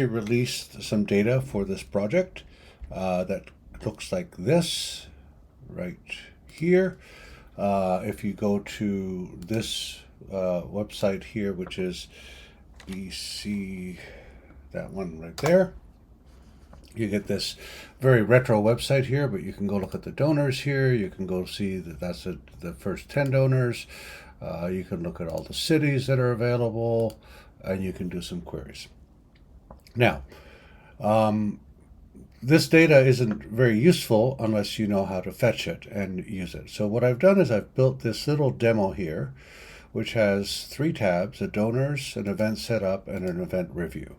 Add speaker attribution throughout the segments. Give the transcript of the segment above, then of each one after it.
Speaker 1: released some data for this project that looks like this right here. If you go to this website here, which is BC, that one right there, you get this very retro website here, but you can go look at the donors here. You can go see that that's the first 10 donors. You can look at all the cities that are available, and you can do some queries. Now, this data isn't very useful unless you know how to fetch it and use it. So what I've done is I've built this little demo here, which has 3 tabs: a donors, an event setup, and an event review.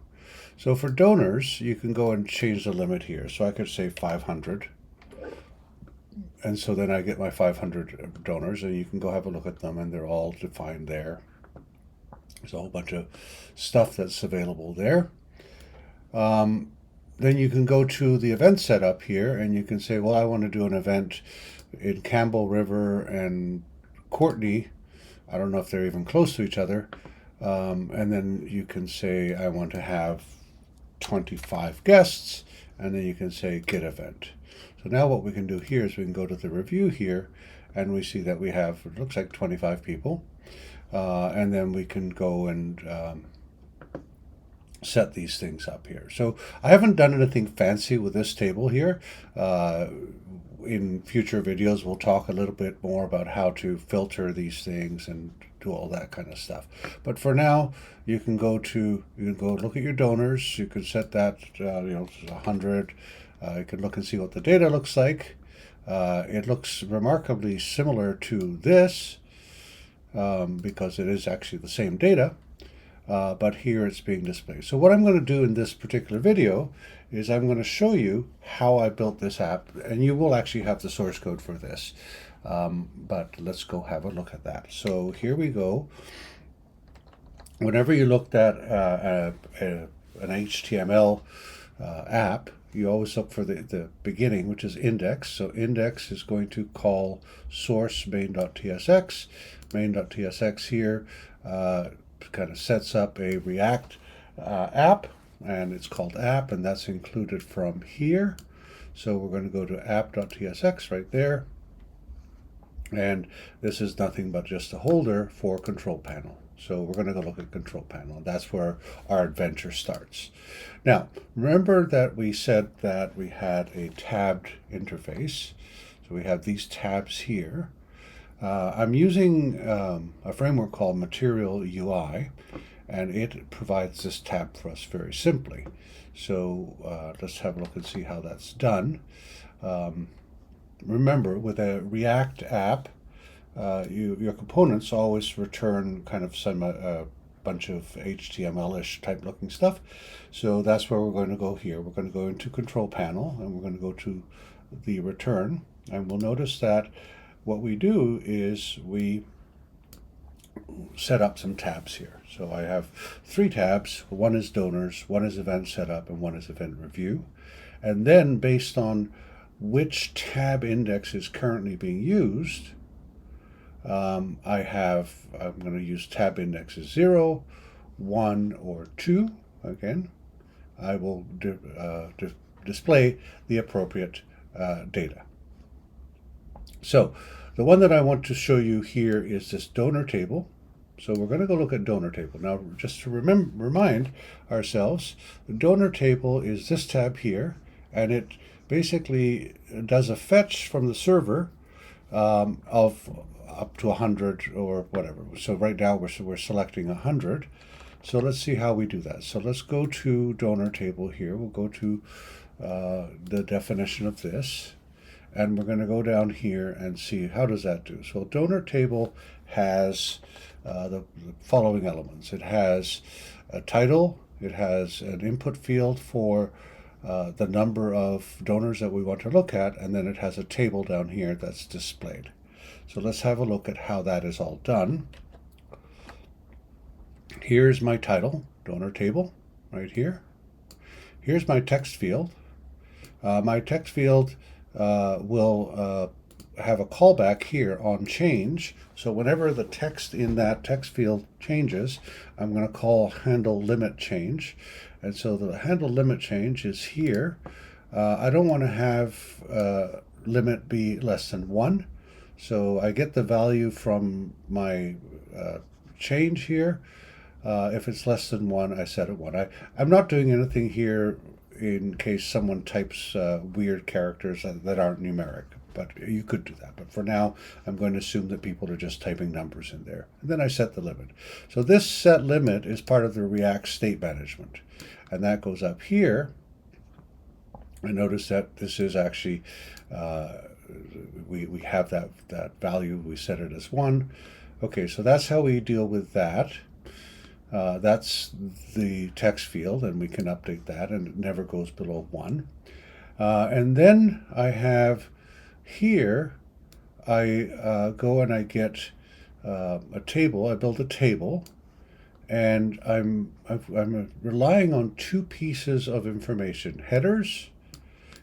Speaker 1: So for donors, you can go and change the limit here. So I could say 500. And so then I get my 500 donors, and you can go have a look at them, and they're all defined there. There's a whole bunch of stuff that's available there. Then you can go to the event setup here, and you can say, well, I want to do an event in Campbell River and Courtney. I don't know if they're even close to each other. And then you can say, I want to have 25 guests, and then you can say get event. So now what we can do here is we can go to the review here, and we see that we have, it looks like 25 people. And then we can go and set these things up here. So I haven't done anything fancy with this table here. In future videos, we'll talk a little bit more about how to filter these things and do all that kind of stuff. But for now, you can go look at your donors. You can set that, 100. You can look and see what the data looks like. It looks remarkably similar to this because it is actually the same data. But here it's being displayed. So what I'm going to do in this particular video is I'm going to show you how I built this app, and you will actually have the source code for this. But let's go have a look at that. So here we go. Whenever you looked at an HTML app, you always look for the beginning, which is index. So index is going to call source main.tsx. Main.tsx here kind of sets up a React app, and it's called app, and that's included from here. So we're going to go to app.tsx right there, and this is nothing but just a holder for control panel. So we're going to go look at control panel, and that's where our adventure starts. Now, remember that we said that we had a tabbed interface. So we have these tabs here. I'm using a framework called Material UI, and it provides this tab for us very simply. So let's have a look and see how that's done. Remember, with a React app, your components always return kind of a bunch of HTML-ish type looking stuff. So that's where we're going to go here. We're going to go into control panel, and we're going to go to the return, and we'll notice that what we do is we set up some tabs here. So I have 3 tabs. One is donors, one is event setup, and one is event review. And then based on which tab index is currently being used, I'm going to use tab indexes 0, 1, or 2. Again, I will display the appropriate data. So the one that I want to show you here is this donor table. So we're going to go look at donor table. Now, just to remind ourselves, the donor table is this tab here, and it basically does a fetch from the server of up to 100 or whatever. So right now we're selecting 100. So let's see how we do that. So let's go to donor table here. We'll go to the definition of this, and we're going to go down here and see how does that do. So donor table has the following elements. It has a title. It has an input field for the number of donors that we want to look at, and then it has a table down here that's displayed. So let's have a look at how that is all done. Here's my title, donor table, right here. Here's my text field. My text field will have a callback here on change. So whenever the text in that text field changes, I'm going to call handle limit change. And so the handle limit change is here. I don't want to have limit be less than 1. So I get the value from my change here. If it's less than 1, I set it 1. I'm not doing anything here in case someone types weird characters that aren't numeric. But you could do that. But for now, I'm going to assume that people are just typing numbers in there. And then I set the limit. So this set limit is part of the React state management. And that goes up here. And notice that this is actually, we have that value. We set it as 1. Okay, so that's how we deal with that. That's the text field, and we can update that, and it never goes below 1. And then I have here, I go and I get a table. I build a table, and I'm relying on 2 pieces of information: headers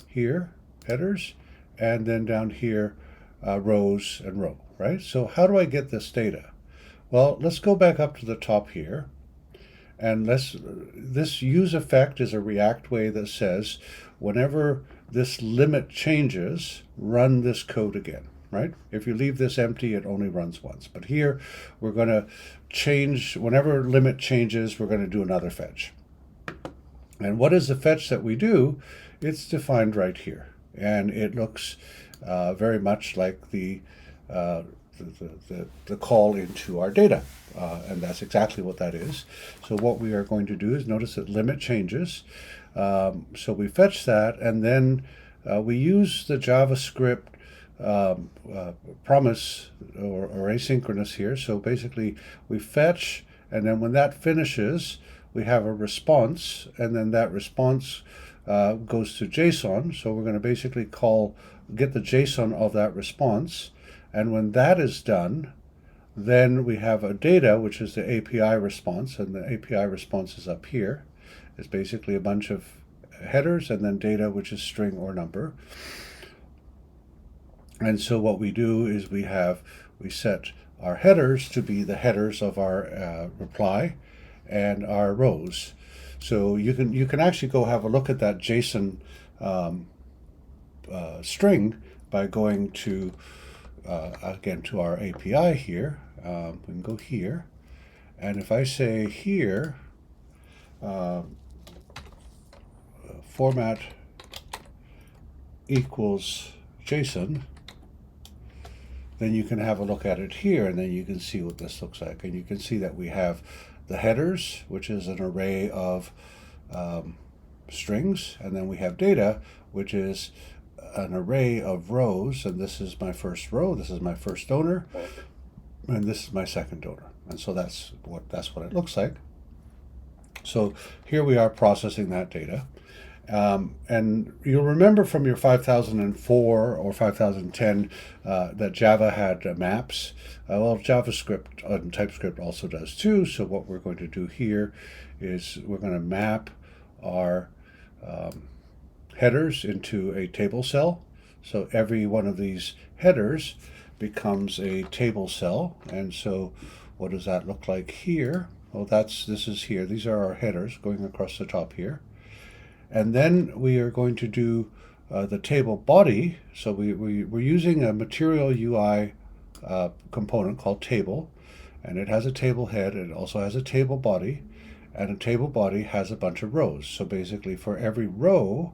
Speaker 1: here, headers, and then down here, rows and row. Right. So how do I get this data? Well, let's go back up to the top here, and this use effect is a React way that says whenever this limit changes, run this code again, right? If you leave this empty, it only runs once. But here, we're going to change, whenever limit changes, we're going to do another fetch. And what is the fetch that we do? It's defined right here. And it looks very much like the call into our data. And that's exactly what that is. So what we are going to do is notice that limit changes. So we fetch that, and then we use the JavaScript promise or asynchronous here. So basically we fetch, and then when that finishes, we have a response, and then that response goes to JSON. So we're going to basically get the JSON of that response. And when that is done, then we have a data, which is the API response, and the API response is up here. It's basically a bunch of headers and then data, which is string or number. And so what we do is we set our headers to be the headers of our reply and our rows. So you can actually go have a look at that JSON string by going to again to our API here. We can go here, and if I say here format equals JSON, then you can have a look at it here, and then you can see what this looks like. And you can see that we have the headers, which is an array of strings, and then we have data, which is an array of rows, and this is my first row, this is my first donor, and this is my second donor. And so that's what it looks like. So here we are processing that data. And you'll remember from your 5004 or 5010 that Java had maps. Well, JavaScript and TypeScript also does too. So what we're going to do here is we're going to map our headers into a table cell. So every one of these headers becomes a table cell. And so what does that look like here? Well, this is here. These are our headers going across the top here. And then we are going to do the table body. So we're using a Material UI component called table, and it has a table head. It also has a table body, and a table body has a bunch of rows. So basically for every row,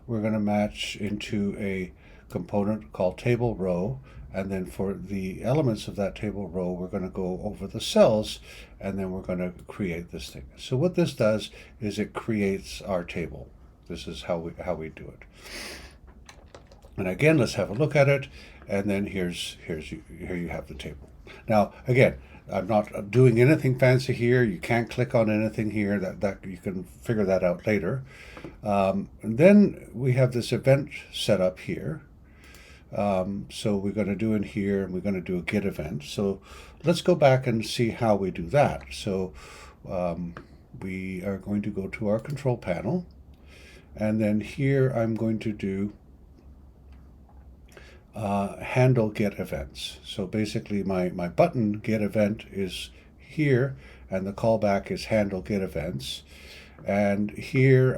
Speaker 1: we're going to match into a component called table row, and then for the elements of that table row, we're going to go over the cells, and then we're going to create this thing. So what this does is it creates our table. This is how we do it. And again, let's have a look at it, and then here you have the table. Now again, I'm not doing anything fancy here. You can't click on anything here. That you can figure that out later. And then we have this event set up here. So we're going to do in here, and we're going to do a get event. So let's go back and see how we do that. So we are going to go to our control panel, and then here I'm going to do handle get events. So basically my button get event is here, and the callback is handle get events. And here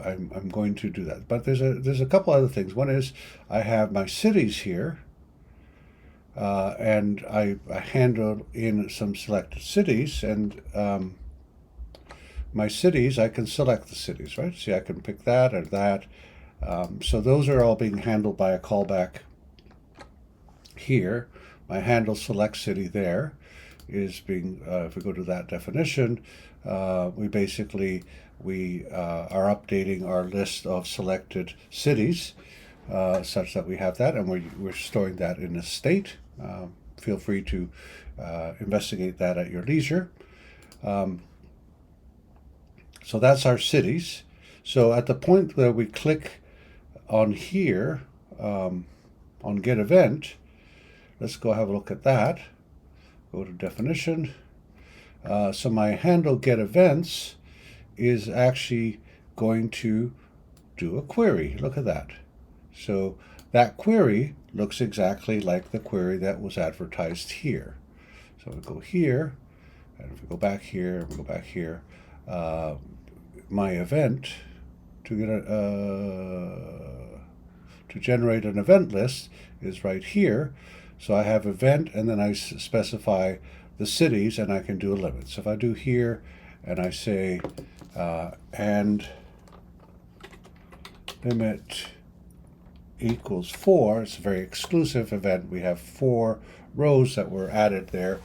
Speaker 1: I'm going to do that. But there's a couple other things. One is I have my cities here, and I handle in some selected cities, and my cities, I can select the cities, right? See, I can pick that or that. So those are all being handled by a callback here. My handle select city there is being, if we go to that definition, we basically, we are updating our list of selected cities such that we have that, and we're storing that in a state. Feel free to investigate that at your leisure. So that's our cities. So at the point where we click on here, on get event, let's go have a look at that. Go to definition. So my handle get events is actually going to do a query. Look at that. So that query looks exactly like the query that was advertised here. So we go here, and if we go back here, we go back here, my event to get to generate an event list is right here. So I have event, and then I specify the cities, and I can do a limit. So if I do here, and I say and limit equals 4, it's a very exclusive event. We have 4 rows that were added there.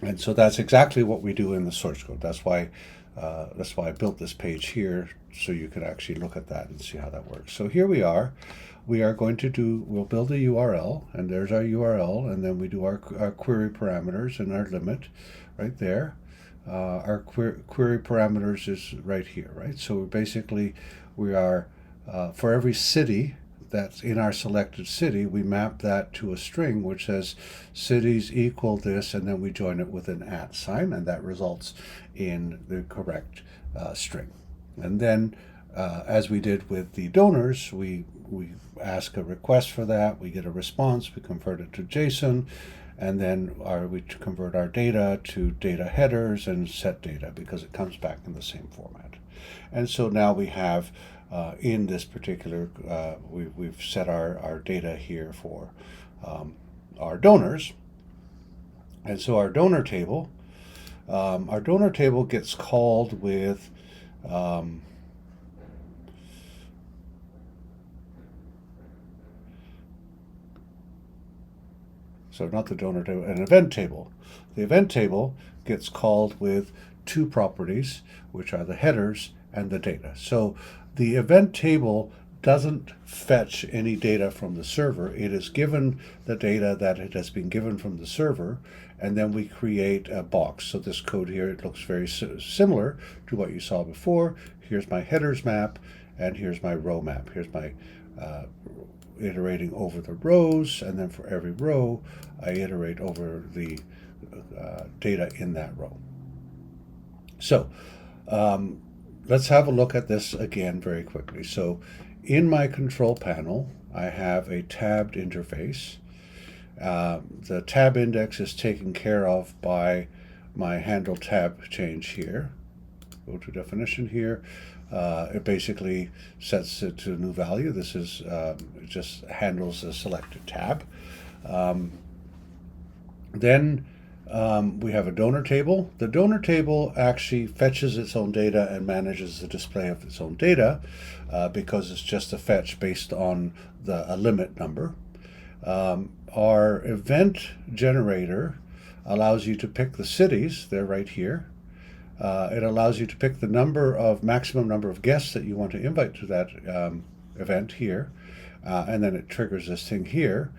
Speaker 1: And so that's exactly what we do in the source code. That's why I built this page here, so you could actually look at that and see how that works. So here we are. We are going to do, we'll build a URL, and there's our URL, and then we do our query parameters and our limit right there. Our query parameters is right here, right? So basically we are, for every city that's in our selected city, we map that to a string which says cities equal this, and then we join it with an @ sign, and that results in the correct string. And then, as we did with the donors, we ask a request for that, we get a response, we convert it to JSON, and then we convert our data to data headers and set data, because it comes back in the same format. And so now we have in this particular, we've set our data here for our donors. And so our donor table gets called with so not the donor table, an event table. The event table gets called with 2 properties, which are the headers and the data. So the event table doesn't fetch any data from the server. It is given the data that it has been given from the server, and then we create a box. So this code here, it looks very similar to what you saw before. Here's my headers map, and here's my row map. Here's my iterating over the rows, and then for every row, I iterate over the data in that row. So let's have a look at this again very quickly. So in my control panel, I have a tabbed interface. The tab index is taken care of by my handle tab change here. Go to definition here. It basically sets it to a new value. This is it just handles a selected tab. Then we have a donor table. The donor table actually fetches its own data and manages the display of its own data because it's just a fetch based on a limit number. Our event generator allows you to pick the cities. They're right here. It allows you to pick the maximum number of guests that you want to invite to that event here. And then it triggers this thing here.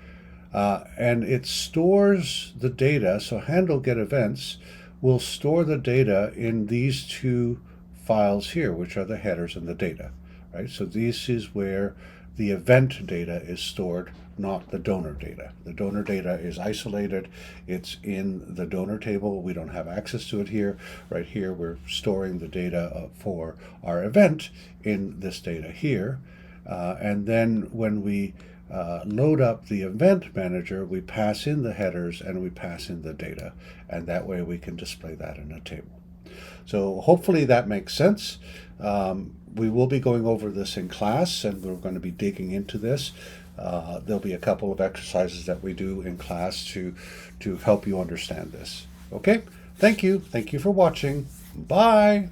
Speaker 1: And it stores the data. So handle get events will store the data in these 2 files here, which are the headers and the data, right? So this is where the event data is stored, not the donor data. The donor data is isolated. It's in the donor table. We don't have access to it here. Right here, we're storing the data for our event in this data here. And then when we load up the event manager, we pass in the headers and we pass in the data, and that way we can display that in a table. So hopefully that makes sense. We will be going over this in class, and we're going to be digging into this. There'll be a couple of exercises that we do in class to help you understand this. Okay, thank you for watching. Bye.